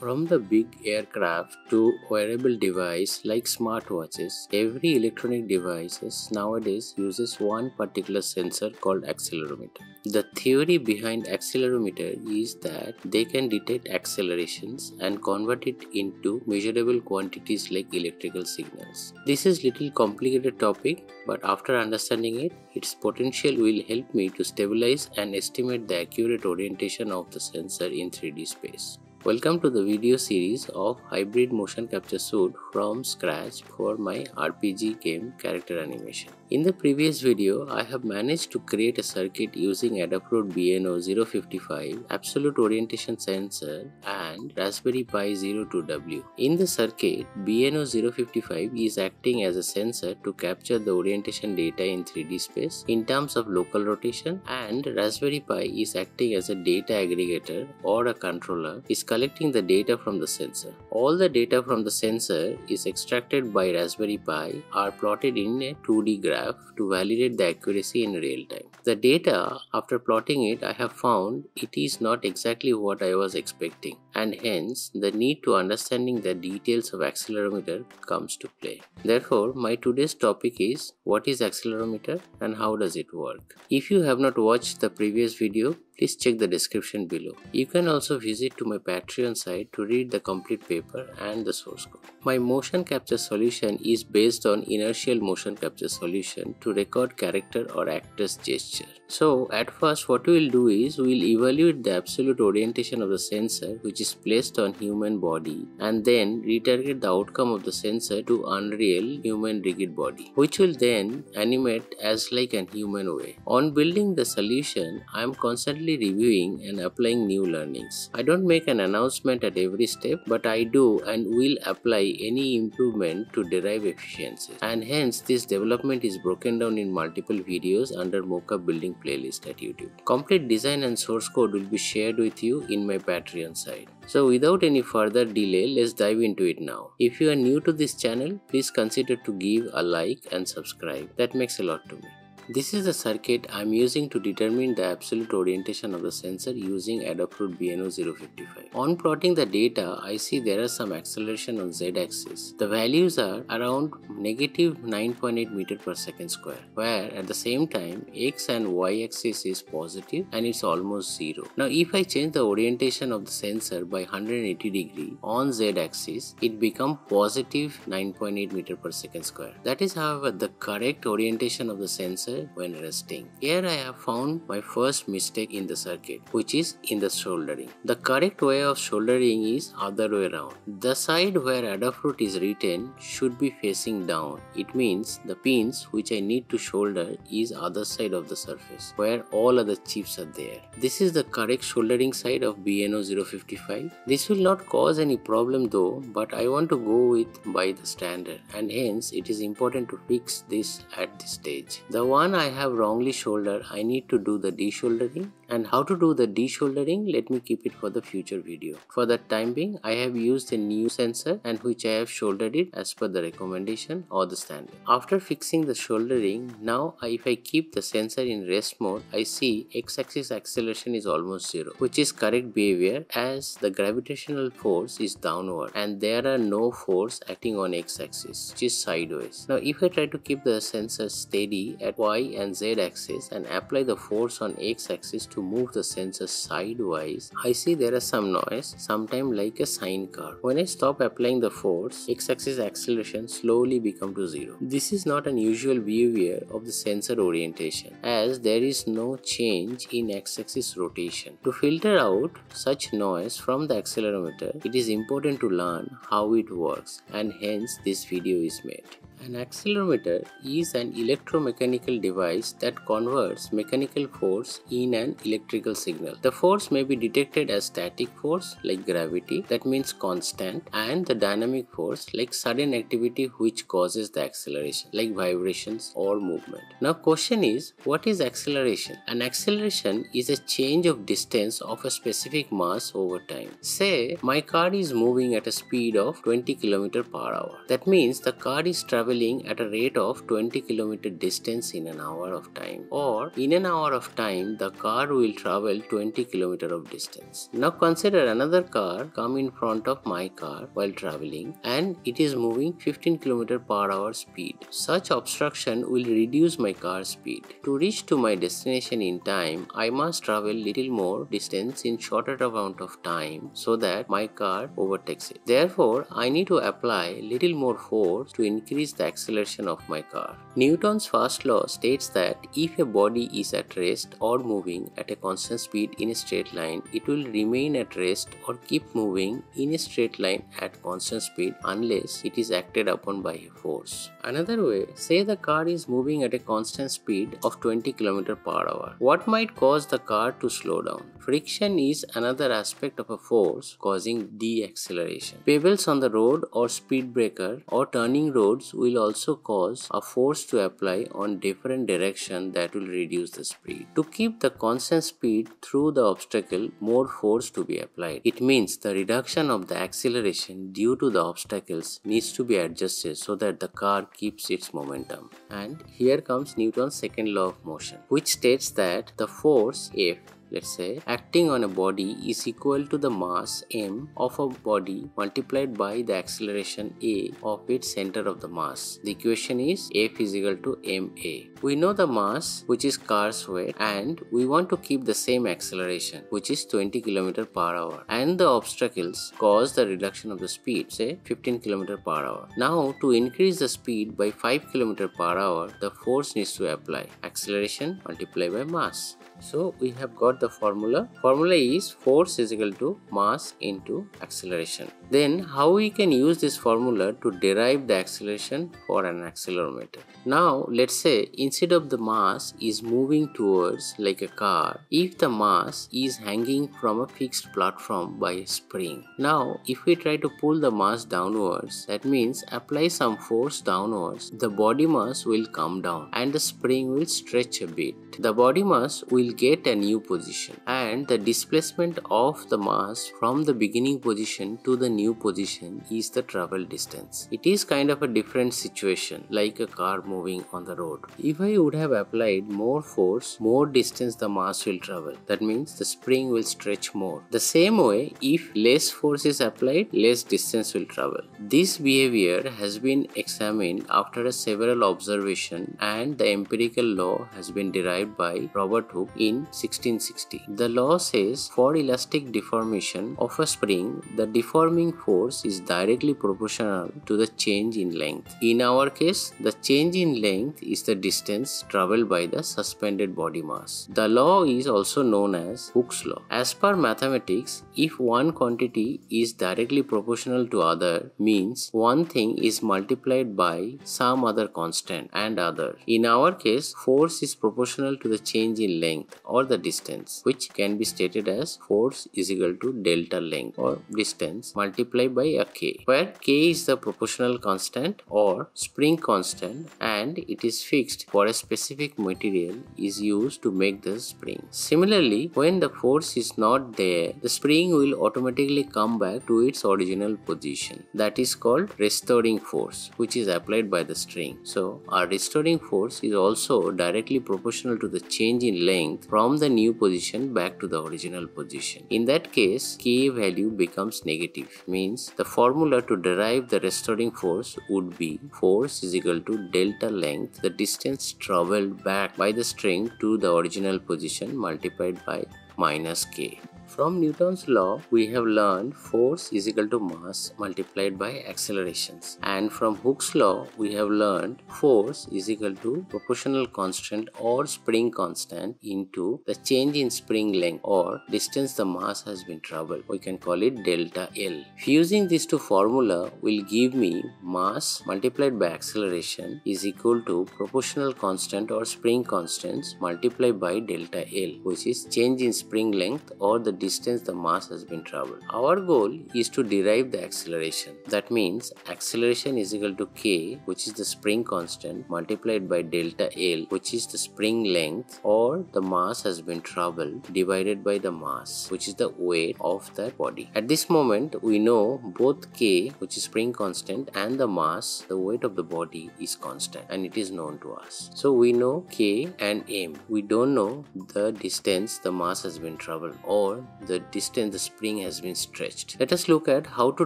From the big aircraft to wearable device like smartwatches, every electronic device nowadays uses one particular sensor called accelerometer. The theory behind accelerometer is that they can detect accelerations and convert it into measurable quantities like electrical signals. This is little complicated topic, but after understanding it, its potential will help me to stabilize and estimate the accurate orientation of the sensor in 3D space. Welcome to the video series of hybrid motion capture suite from scratch for my RPG game character animation. In the previous video, I have managed to create a circuit using Adafruit BNO055 absolute orientation sensor and Raspberry Pi 02W. In the circuit, BNO055 is acting as a sensor to capture the orientation data in 3D space in terms of local rotation, and Raspberry Pi is acting as a data aggregator or a controller is collecting the data from the sensor. All the data from the sensor is extracted by Raspberry Pi are plotted in a 2D graph to validate the accuracy in real time. The data, after plotting it, I have found it is not exactly what I was expecting, and hence the need to understanding the details of accelerometer comes to play. Therefore, my today's topic is what is accelerometer and how does it work. If you have not watched the previous video, please check the description below. You can also visit to my Patreon site to read the complete paper and the source code. My motion capture solution is based on inertial motion capture solution to record character or actor's gesture. So at first what we will do is we will evaluate the absolute orientation of the sensor which is placed on human body, and then retarget the outcome of the sensor to unreal human rigid body, which will then animate as like an human way. On building the solution, I am constantly reviewing and applying new learnings. I don't make an announcement at every step, but I do and will apply any improvement to derive efficiencies, and hence this development is broken down in multiple videos under Mocap building playlist at YouTube. Complete design and source code will be shared with you in my Patreon site. So without any further delay, let's dive into it now. If you are new to this channel, please consider to give a like and subscribe. That makes a lot to me. This is the circuit I am using to determine the absolute orientation of the sensor using Adafruit BNO055. On plotting the data, I see there are some acceleration on z-axis. The values are around negative 9.8 meter per second square, where at the same time x and y-axis is positive and it's almost 0. Now if I change the orientation of the sensor by 180 degree on z-axis, it becomes positive 9.8 meter per second square. That is, however, the correct orientation of the sensor when resting. Here I have found my first mistake in the circuit, which is in the soldering. The correct way of soldering is other way around. The side where Adafruit is written should be facing down. It means the pins which I need to solder is other side of the surface where all other chips are there. This is the correct soldering side of BNO055. This will not cause any problem though, but I want to go with by the standard, and hence it is important to fix this at this stage. The one I have wrongly soldered, I need to do the desoldering, and how to do the desoldering, let me keep it for the future video. For the time being, I have used a new sensor and which I have soldered it as per the recommendation or the standard. After fixing the soldering, now if I keep the sensor in rest mode, I see x-axis acceleration is almost 0, which is correct behavior as the gravitational force is downward and there are no force acting on x-axis, which is sideways. Now if I try to keep the sensor steady at y and z axis and apply the force on x axis to move the sensor sidewise, I see there is some noise, sometimes like a sine curve. When I stop applying the force, x-axis acceleration slowly become to 0. This is not an usual behavior of the sensor orientation, as there is no change in x-axis rotation. To filter out such noise from the accelerometer, it is important to learn how it works, and hence this video is made. An accelerometer is an electromechanical device that converts mechanical force in an electrical signal. The force may be detected as static force like gravity, that means constant, and the dynamic force like sudden activity which causes the acceleration like vibrations or movement. Now question is, what is acceleration? An acceleration is a change of distance of a specific mass over time. Say my car is moving at a speed of 20 km per hour. That means the car is traveling traveling at a rate of 20 km distance in an hour of time, or in an hour of time the car will travel 20 km of distance. Now consider another car come in front of my car while traveling and it is moving 15 km per hour speed. Such obstruction will reduce my car speed. To reach to my destination in time, I must travel little more distance in shorter amount of time so that my car overtakes it. Therefore, I need to apply little more force to increase the acceleration of my car. Newton's first law states that if a body is at rest or moving at a constant speed in a straight line, it will remain at rest or keep moving in a straight line at constant speed unless it is acted upon by a force. Another way, say the car is moving at a constant speed of 20 km per hour. What might cause the car to slow down? Friction is another aspect of a force causing deceleration. Pebbles on the road or speed breaker or turning roads will also cause a force to apply on different direction that will reduce the speed. To keep the constant speed through the obstacle, more force to be applied. It means the reduction of the acceleration due to the obstacles needs to be adjusted so that the car keeps its momentum. And here comes Newton's second law of motion, which states that the force F, let's say, acting on a body is equal to the mass m of a body multiplied by the acceleration a of its center of the mass. The equation is F is equal to ma. We know the mass, which is car's weight, and we want to keep the same acceleration, which is 20 km per hour, and the obstacles cause the reduction of the speed, say 15 km per hour. Now to increase the speed by 5 km per hour, the force needs to apply acceleration multiplied by mass. So we have got the formula. Formula is force is equal to mass into acceleration. Then how we can use this formula to derive the acceleration for an accelerometer? Now let's say instead of the mass is moving towards like a car, if the mass is hanging from a fixed platform by a spring. Now if we try to pull the mass downwards, that means apply some force downwards, the body mass will come down and the spring will stretch a bit. The body mass will get a new position and the displacement of the mass from the beginning position to the new position is the travel distance. It is kind of a different situation like a car moving on the road. If I would have applied more force, more distance the mass will travel. That means the spring will stretch more. The same way, if less force is applied, less distance will travel. This behavior has been examined after several observations and the empirical law has been derived by Robert Hooke in 1660. The law says for elastic deformation of a spring, the deforming force is directly proportional to the change in length. In our case, the change in length is the distance traveled by the suspended body mass. The law is also known as Hooke's law. As per mathematics, if one quantity is directly proportional to other, means one thing is multiplied by some other constant and other. In our case, force is proportional to the change in length or the distance, which can be stated as force is equal to delta length or distance multiplied by a k, where k is the proportional constant or spring constant and it is fixed for a specific material is used to make the spring. Similarly, when the force is not there, the spring will automatically come back to its original position. That is called restoring force, which is applied by the string. So our restoring force is also directly proportional to the change in length from the new position back to the original position. In that case, k value becomes negative, means the formula to derive the restoring force would be force is equal to delta length, the distance traveled back by the string to the original position multiplied by minus k. From Newton's law, we have learned force is equal to mass multiplied by accelerations. And from Hooke's law, we have learned force is equal to proportional constant or spring constant into the change in spring length or distance the mass has been traveled. We can call it delta L. Fusing these two formula will give me mass multiplied by acceleration is equal to proportional constant or spring constants multiplied by delta L, which is change in spring length or the distance the mass has been traveled. Our goal is to derive the acceleration. That means acceleration is equal to k, which is the spring constant, multiplied by delta L, which is the spring length, or the mass has been traveled, divided by the mass, which is the weight of that body. At this moment, we know both k, which is spring constant, and the mass, the weight of the body, is constant, and it is known to us. So we know k and m. We don't know the distance the mass has been traveled, or the distance the spring has been stretched. Let us look at how to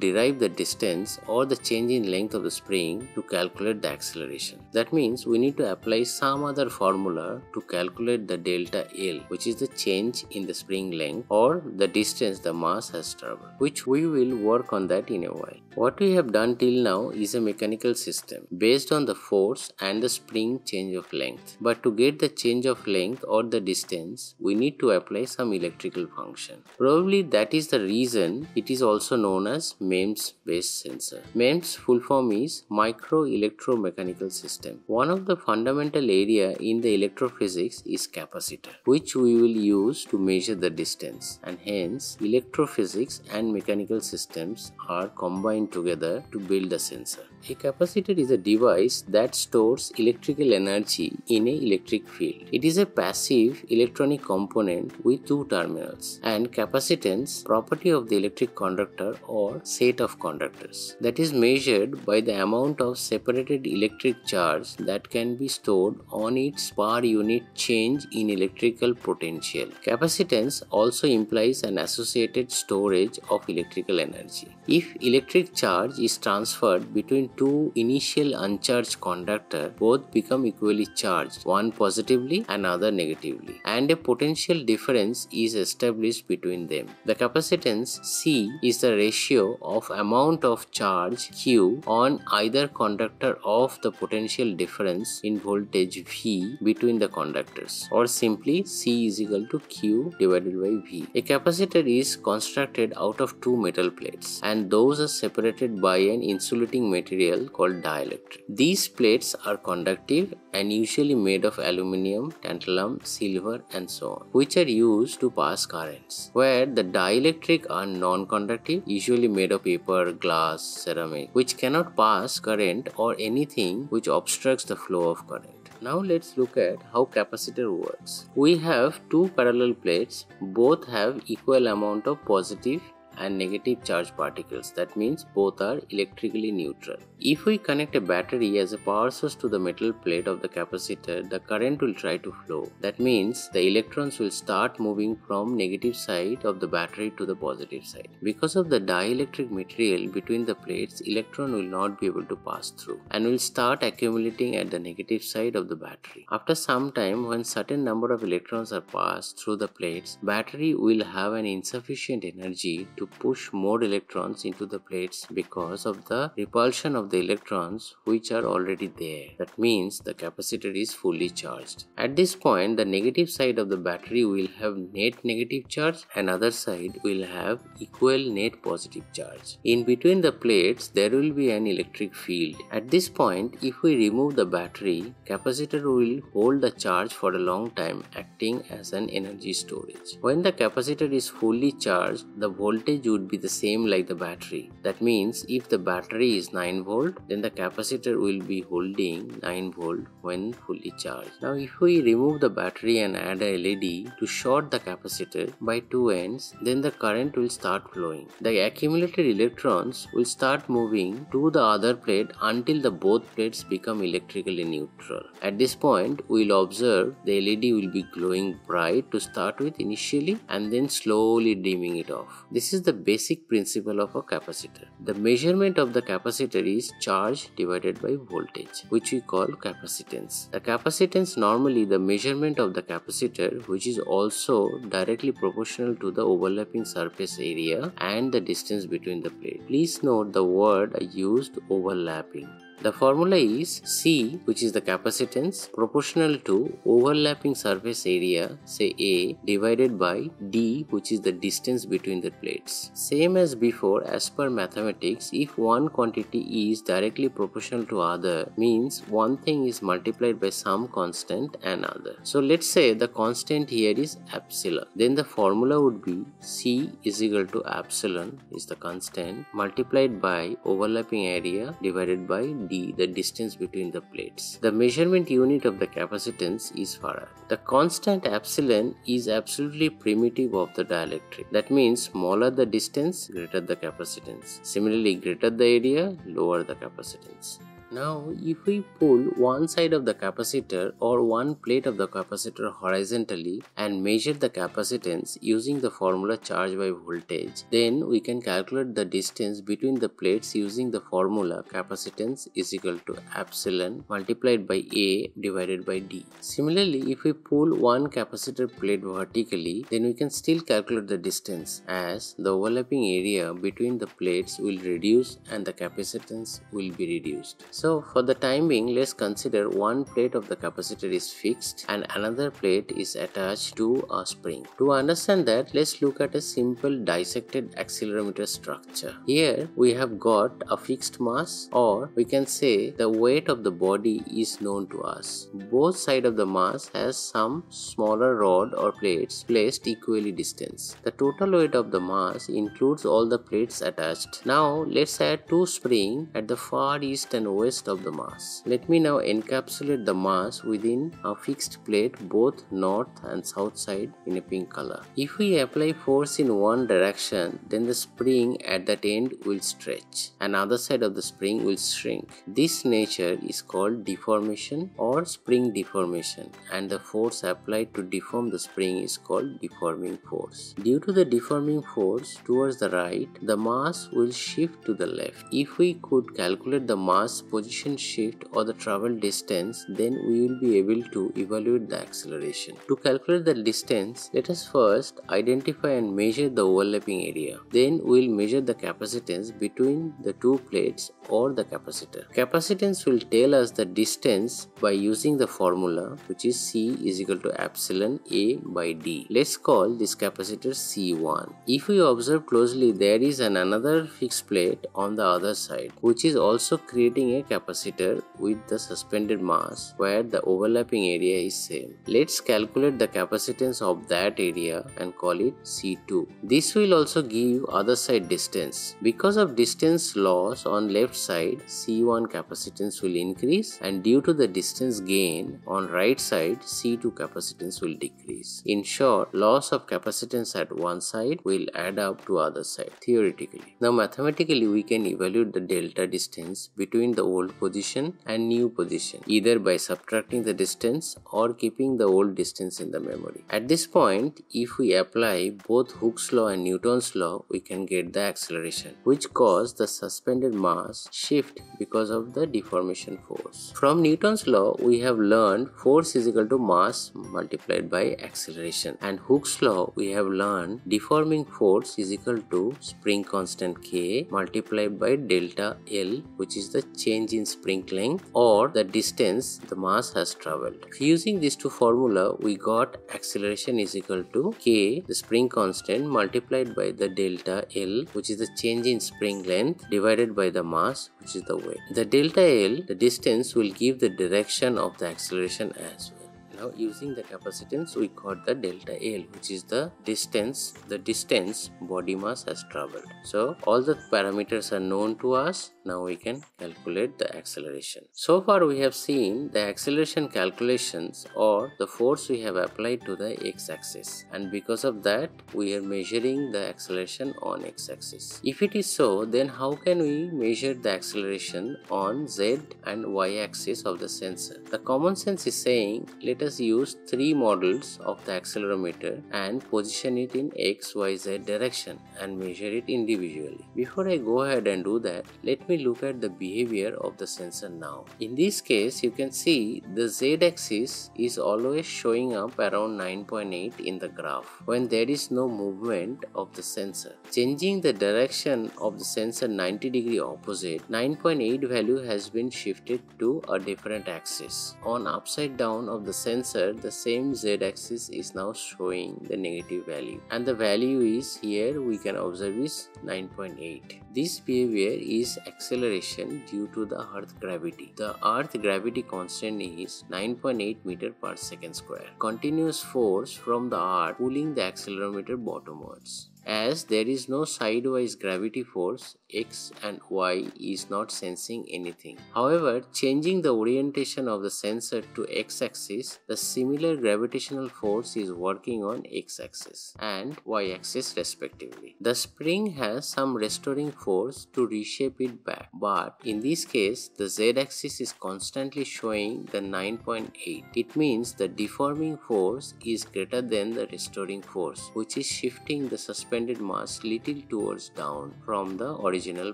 derive the distance or the change in length of the spring to calculate the acceleration. That means we need to apply some other formula to calculate the delta L, which is the change in the spring length or the distance the mass has traveled, which we will work on that in a while. What we have done till now is a mechanical system based on the force and the spring change of length. But to get the change of length or the distance, we need to apply some electrical function. Probably that is the reason it is also known as MEMS based sensor. MEMS full form is micro electromechanical system. One of the fundamental area in the electrophysics is capacitor, which we will use to measure the distance, and hence electrophysics and mechanical systems are combined together to build a sensor. A capacitor is a device that stores electrical energy in an electric field. It is a passive electronic component with two terminals, and capacitance, property of the electric conductor or set of conductors, that is measured by the amount of separated electric charge that can be stored on its per unit change in electrical potential. Capacitance also implies an associated storage of electrical energy. If electric charge is transferred between two initial uncharged conductors, both become equally charged, one positively and other negatively, and a potential difference is established between them. The capacitance C is the ratio of amount of charge Q on either conductor of the potential difference in voltage V between the conductors, or simply C is equal to Q divided by V. A capacitor is constructed out of two metal plates, and those are separated by an insulating material called dielectric. These plates are conductive and usually made of aluminum, tantalum, silver, and so on, which are used to pass currents, where the dielectric are non-conductive, usually made of paper, glass, ceramic, which cannot pass current or anything which obstructs the flow of current. Now let's look at how capacitor works. We have two parallel plates, both have equal amount of positive and negative charge particles. That means both are electrically neutral. If we connect a battery as a power source to the metal plate of the capacitor, the current will try to flow. That means the electrons will start moving from negative side of the battery to the positive side. Because of the dielectric material between the plates, electron will not be able to pass through and will start accumulating at the negative side of the battery. After some time, when certain number of electrons are passed through the plates, battery will have an insufficient energy to push more electrons into the plates because of the repulsion of the electrons which are already there. That means the capacitor is fully charged. At this point, the negative side of the battery will have net negative charge and other side will have equal net positive charge. In between the plates, there will be an electric field. At this point, if we remove the battery, capacitor will hold the charge for a long time, acting as an energy storage. When the capacitor is fully charged, the voltage would be the same like the battery. That means if the battery is 9 volt, then the capacitor will be holding 9 volt when fully charged. Now if we remove the battery and add a LED to short the capacitor by two ends, then the current will start flowing. The accumulated electrons will start moving to the other plate until the both plates become electrically neutral. At this point, we will observe the LED will be glowing bright to start with initially and then slowly dimming it off. This is the basic principle of a capacitor. The measurement of the capacitor is charge divided by voltage, which we call capacitance. The capacitance, normally the measurement of the capacitor, which is also directly proportional to the overlapping surface area and the distance between the plates. Please note the word I used, overlapping. The formula is C, which is the capacitance, proportional to overlapping surface area, say A, divided by D, which is the distance between the plates. Same as before, as per mathematics, if one quantity is directly proportional to other, means one thing is multiplied by some constant and other. So let's say the constant here is epsilon. Then the formula would be C is equal to epsilon is the constant multiplied by overlapping area divided by D, the distance between the plates. The measurement unit of the capacitance is farad. The constant epsilon is absolutely primitive of the dielectric. That means smaller the distance, greater the capacitance. Similarly, greater the area, lower the capacitance. Now, if we pull one side of the capacitor or one plate of the capacitor horizontally and measure the capacitance using the formula charge by voltage, then we can calculate the distance between the plates using the formula capacitance is equal to epsilon multiplied by A divided by D. Similarly, if we pull one capacitor plate vertically, then we can still calculate the distance as the overlapping area between the plates will reduce and the capacitance will be reduced. So for the time being, let's consider one plate of the capacitor is fixed and another plate is attached to a spring. To understand that, let's look at a simple dissected accelerometer structure. Here we have got a fixed mass, or we can say the weight of the body is known to us. Both sides of the mass has some smaller rod or plates placed equally distant. The total weight of the mass includes all the plates attached. Now let's add two springs at the far east and west of the mass. Let me now encapsulate the mass within a fixed plate, both north and south side, in a pink color. If we apply force in one direction, then the spring at that end will stretch and other side of the spring will shrink. This nature is called deformation or spring deformation, and the force applied to deform the spring is called deforming force. Due to the deforming force towards the right, the mass will shift to the left. If we could calculate the mass position shift or the travel distance, then we will be able to evaluate the acceleration. To calculate the distance, let us first identify and measure the overlapping area. Then we will measure the capacitance between the two plates or the capacitor. Capacitance will tell us the distance by using the formula, which is C is equal to epsilon A by D. Let's call this capacitor C1. If we observe closely, there is another fixed plate on the other side, which is also creating a capacitor with the suspended mass where the overlapping area is same. Let's calculate the capacitance of that area and call it C2. This will also give other side distance. Because of distance loss on left side, C1 capacitance will increase, and due to the distance gain on right side, C2 capacitance will decrease. In short, loss of capacitance at one side will add up to other side theoretically. Now mathematically we can evaluate the delta distance between the old position and new position, either by subtracting the distance or keeping the old distance in the memory. At this point, if we apply both Hooke's law and Newton's law, we can get the acceleration, which caused the suspended mass shift because of the deformation force. From Newton's law, we have learned force is equal to mass multiplied by acceleration, and Hooke's law we have learned deforming force is equal to spring constant K multiplied by delta L, which is the change in spring length or the distance the mass has traveled. Using these two formula, we got acceleration is equal to K, the spring constant, multiplied by the delta L, which is the change in spring length, divided by the mass, which is the weight. The delta L, the distance, will give the direction of the acceleration as well. Now using the capacitance, we got the delta L, which is the distance body mass has traveled. So all the parameters are known to us. Now we can calculate the acceleration. So far we have seen the acceleration calculations or the force we have applied to the x-axis, and because of that we are measuring the acceleration on x-axis. If it is so, then how can we measure the acceleration on z and y-axis of the sensor? The common sense is saying, let us us use three models of the accelerometer and position it in X, Y, Z direction and measure it individually. Before I go ahead and do that, let me look at the behavior of the sensor now. In this case, you can see the Z axis is always showing up around 9.8 in the graph when there is no movement of the sensor. Changing the direction of the sensor 90° opposite, 9.8 value has been shifted to a different axis. On upside down of the sensor, the same Z axis is now showing the negative value, and the value is here we can observe is 9.8. This behavior is acceleration due to the earth gravity. The earth gravity constant is 9.8 meter per second square. Continuous force from the earth pulling the accelerometer bottomwards. As there is no sidewise gravity force, X and Y is not sensing anything. However, changing the orientation of the sensor to X-axis, the similar gravitational force is working on X-axis and Y-axis respectively. The spring has some restoring force to reshape it back, but in this case, the Z-axis is constantly showing the 9.8. It means the deforming force is greater than the restoring force, which is shifting the suspended mass little towards down from the original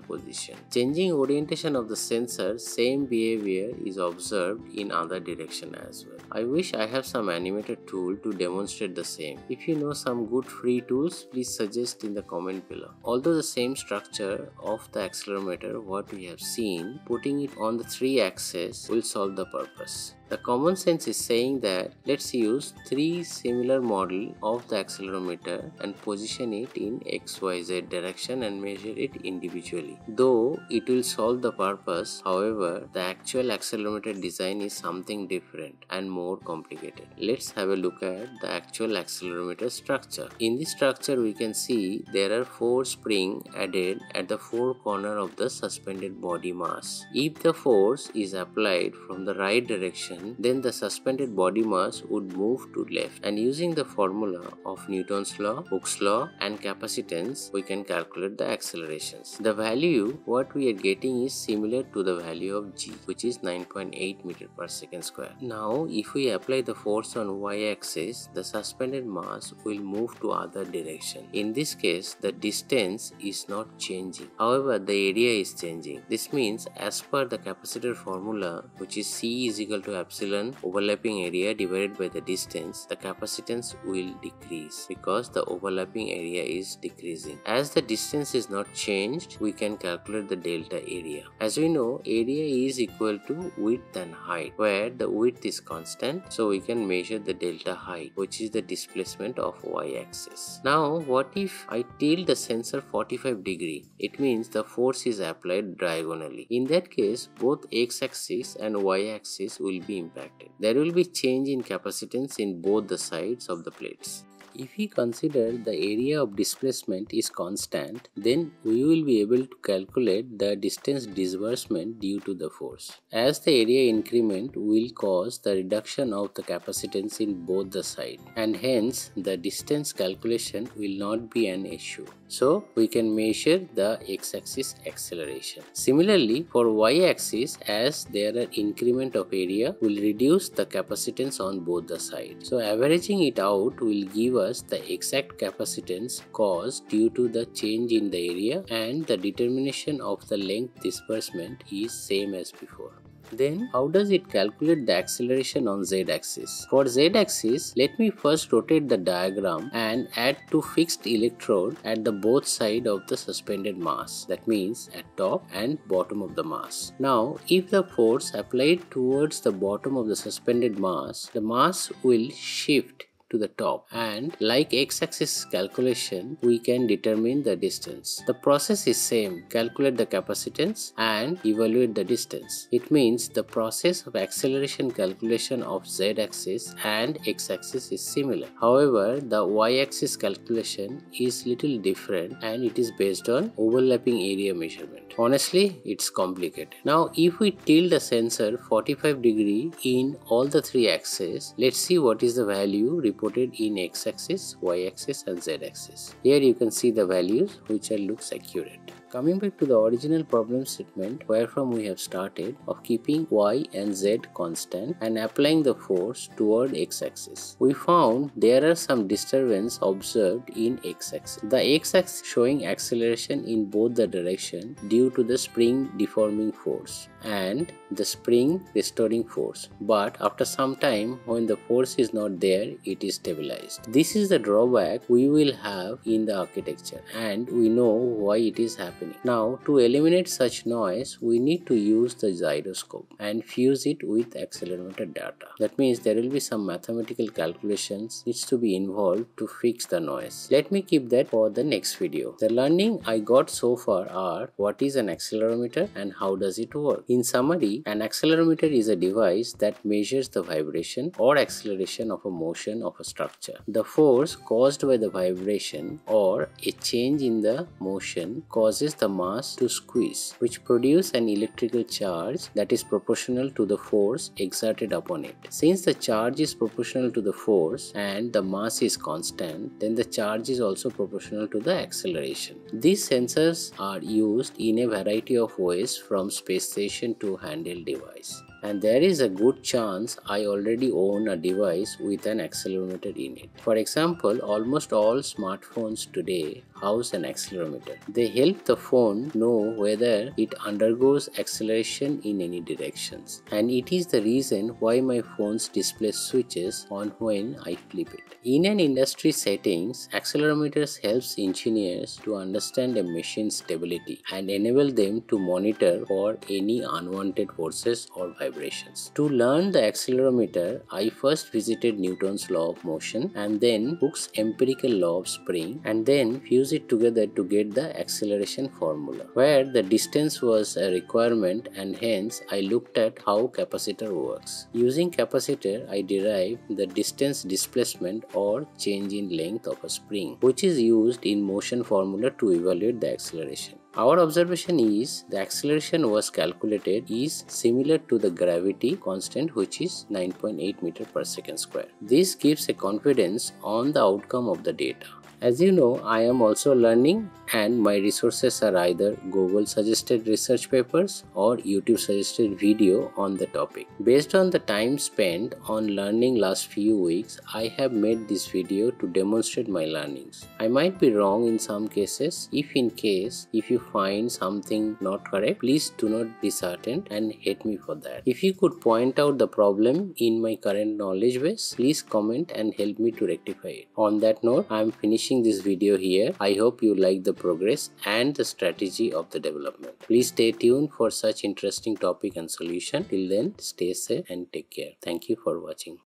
position. Changing orientation of the sensor, same behavior is observed in other direction as well. I wish I have some animated tool to demonstrate the same. If you know some good free tools, please suggest in the comment below. Although the same structure of the accelerometer what we have seen, putting it on the 3 axes will solve the purpose. The common sense is saying that let's use 3 similar model of the accelerometer and position it in XYZ direction and measure it individually. Though it will solve the purpose, however, the actual accelerometer design is something different and more complicated. Let's have a look at the actual accelerometer structure. In this structure, we can see there are 4 springs added at the 4 corners of the suspended body mass. If the force is applied from the right direction, then the suspended body mass would move to left, and using the formula of Newton's law, Hooke's law and capacitance, we can calculate the accelerations. The value what we are getting is similar to the value of G, which is 9.8 meter per second square. Now if we apply the force on y-axis, the suspended mass will move to other direction. In this case, the distance is not changing, however the area is changing. This means as per the capacitor formula, which is C is equal to epsilon overlapping area divided by the distance, the capacitance will decrease because the overlapping area is decreasing. As the distance is not changed, we can calculate the delta area. As we know, area is equal to width and height, where the width is constant, so we can measure the delta height, which is the displacement of y-axis. Now what if I tilt the sensor 45°? It means the force is applied diagonally. In that case, both x-axis and y-axis will be impacted. There will be change in capacitance in both the sides of the plates. If we consider the area of displacement is constant, then we will be able to calculate the distance disbursement due to the force. As the area increment will cause the reduction of the capacitance in both the sides, and hence the distance calculation will not be an issue. So we can measure the x-axis acceleration. Similarly, for y-axis, as there are increment of area, will reduce the capacitance on both the sides. So averaging it out will give us the exact capacitance caused due to the change in the area, and the determination of the length disbursement is same as before. Then how does it calculate the acceleration on z-axis? For z-axis, let me first rotate the diagram and add 2 fixed electrodes at the both sides of the suspended mass, that means at top and bottom of the mass. Now if the force applied towards the bottom of the suspended mass, the mass will shift to the top, and like x-axis calculation, we can determine the distance. The process is same: calculate the capacitance and evaluate the distance. It means the process of acceleration calculation of z-axis and x-axis is similar. However, the y-axis calculation is little different, and it is based on overlapping area measurement. Honestly, it's complicated. Now if we tilt the sensor 45° in all the 3 axes, let's see what is the value reported in x-axis, y-axis and z-axis. Here you can see the values which looks accurate. Coming back to the original problem statement wherefrom we have started of keeping y and z constant and applying the force toward x-axis. We found there are some disturbance observed in x-axis. The x-axis showing acceleration in both the direction due to the spring deforming force and the spring restoring force, but after some time when the force is not there, it is stabilized. This is the drawback we will have in the architecture, and we know why it is happening. Now, to eliminate such noise, we need to use the gyroscope and fuse it with accelerometer data. That means there will be some mathematical calculations needs to be involved to fix the noise. Let me keep that for the next video. The learning I got so far are what is an accelerometer and how does it work. In summary, an accelerometer is a device that measures the vibration or acceleration of a motion of a structure. The force caused by the vibration or a change in the motion causes the mass to squeeze, which produces an electrical charge that is proportional to the force exerted upon it. Since the charge is proportional to the force and the mass is constant, then the charge is also proportional to the acceleration. These sensors are used in a variety of ways, from space station to handheld device. And there is a good chance I already own a device with an accelerometer in it. For example, almost all smartphones today house an accelerometer. They help the phone know whether it undergoes acceleration in any directions. And it is the reason why my phone's display switches on when I flip it. In an industry settings, accelerometers helps engineers to understand a machine's stability and enable them to monitor for any unwanted forces or vibrations. To learn the accelerometer, I first visited Newton's law of motion and then Hooke's empirical law of spring, and then fuse it together to get the acceleration formula, where the distance was a requirement, and hence I looked at how capacitor works. Using capacitor, I derived the distance displacement or change in length of a spring, which is used in motion formula to evaluate the acceleration. Our observation is the acceleration was calculated is similar to the gravity constant, which is 9.8 meter per second square. This gives a confidence on the outcome of the data. As you know, I am also learning, and my resources are either Google suggested research papers or YouTube suggested video on the topic. Based on the time spent on learning last few weeks, I have made this video to demonstrate my learnings. I might be wrong in some cases. If you find something not correct, please do not dishearten and hate me for that. If you could point out the problem in my current knowledge base, please comment and help me to rectify it. On that note, I am finishing this video here. I hope you like the progress and the strategy of the development. Please stay tuned for such interesting topic and solution. Till then, stay safe and take care. Thank you for watching.